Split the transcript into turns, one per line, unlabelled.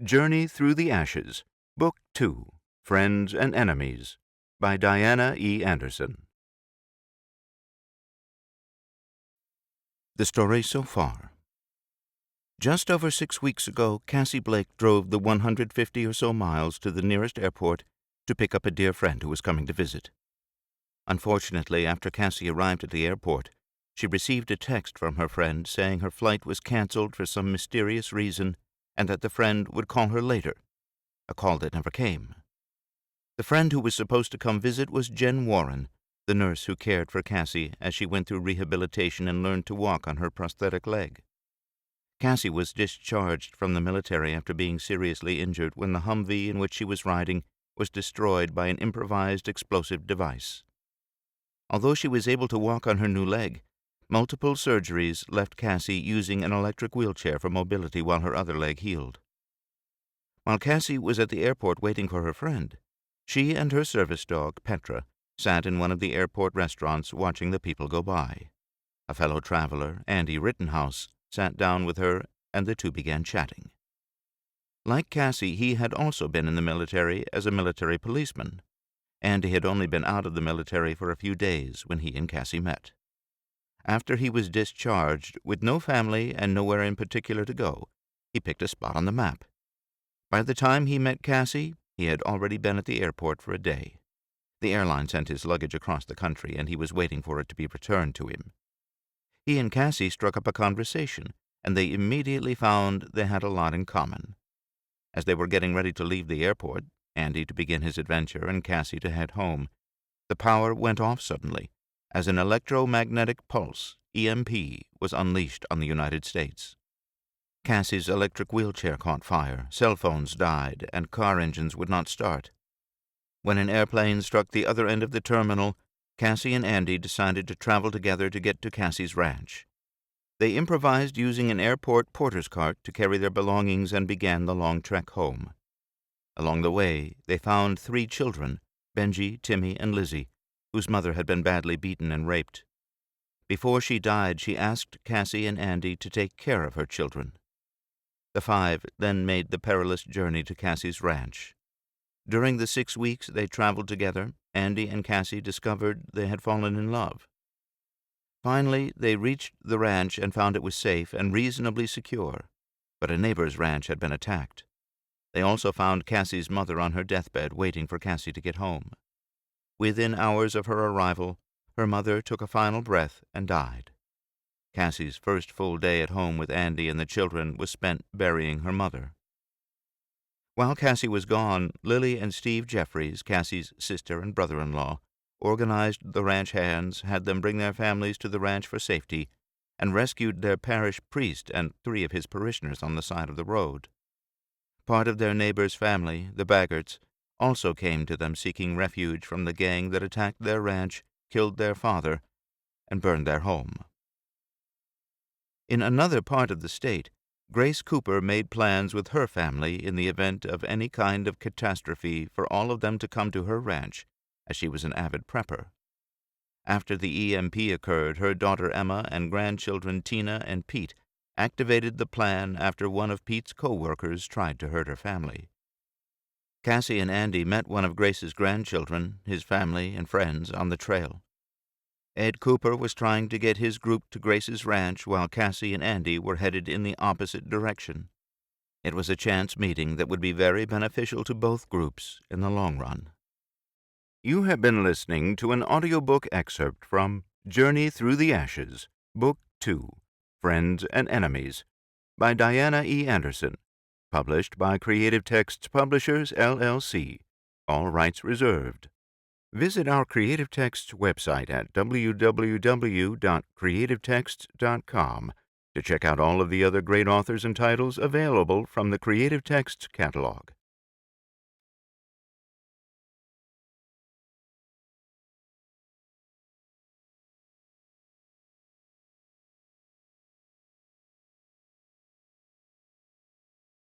Journey Through the Ashes, Book 2, Friends and Enemies, by Diana E. Anderson. The story so far. Just over 6 weeks ago, Cassie Blake drove the 150 or so miles to the nearest airport to pick up a dear friend who was coming to visit. Unfortunately, after Cassie arrived at the airport, she received a text from her friend saying her flight was canceled for some mysterious reason and that the friend would call her later, a call that never came. The friend who was supposed to come visit was Jen Warren, the nurse who cared for Cassie as she went through rehabilitation and learned to walk on her prosthetic leg. Cassie was discharged from the military after being seriously injured when the Humvee in which she was riding was destroyed by an improvised explosive device. Although she was able to walk on her new leg, multiple surgeries left Cassie using an electric wheelchair for mobility while her other leg healed. While Cassie was at the airport waiting for her friend, she and her service dog, Petra, sat in one of the airport restaurants watching the people go by. A fellow traveler, Andy Rittenhouse, sat down with her and the two began chatting. Like Cassie, he had also been in the military as a military policeman. Andy had only been out of the military for a few days when he and Cassie met. After he was discharged, with no family and nowhere in particular to go, he picked a spot on the map. By the time he met Cassie, he had already been at the airport for a day. The airline sent his luggage across the country, and he was waiting for it to be returned to him. He and Cassie struck up a conversation, and they immediately found they had a lot in common. As they were getting ready to leave the airport, Andy to begin his adventure and Cassie to head home, the power went off suddenly, as an electromagnetic pulse, EMP, was unleashed on the United States. Cassie's electric wheelchair caught fire, cell phones died, and car engines would not start. When an airplane struck the other end of the terminal, Cassie and Andy decided to travel together to get to Cassie's ranch. They improvised using an airport porter's cart to carry their belongings and began the long trek home. Along the way, they found 3 children, Benji, Timmy, and Lizzie, whose mother had been badly beaten and raped. Before she died, she asked Cassie and Andy to take care of her children. The 5 then made the perilous journey to Cassie's ranch. During the 6 weeks they traveled together, Andy and Cassie discovered they had fallen in love. Finally, they reached the ranch and found it was safe and reasonably secure, but a neighbor's ranch had been attacked. They also found Cassie's mother on her deathbed waiting for Cassie to get home. Within hours of her arrival, her mother took a final breath and died. Cassie's first full day at home with Andy and the children was spent burying her mother. While Cassie was gone, Lily and Steve Jeffries, Cassie's sister and brother-in-law, organized the ranch hands, had them bring their families to the ranch for safety, and rescued their parish priest and 3 of his parishioners on the side of the road. Part of their neighbor's family, the Baggarts, also came to them seeking refuge from the gang that attacked their ranch, killed their father, and burned their home. In another part of the state, Grace Cooper made plans with her family in the event of any kind of catastrophe for all of them to come to her ranch, as she was an avid prepper. After the EMP occurred, her daughter Emma and grandchildren Tina and Pete activated the plan after one of Pete's co-workers tried to hurt her family. Cassie and Andy met one of Grace's grandchildren, his family and friends, on the trail. Ed Cooper was trying to get his group to Grace's ranch while Cassie and Andy were headed in the opposite direction. It was a chance meeting that would be very beneficial to both groups in the long run. You have been listening to an audiobook excerpt from Journey Through the Ashes, Book 2, Friends and Enemies, by Diana E. Anderson, published by Creative Texts Publishers, LLC. All rights reserved. Visit our Creative Texts website at www.creativetexts.com to check out all of the other great authors and titles available from the Creative Texts catalog.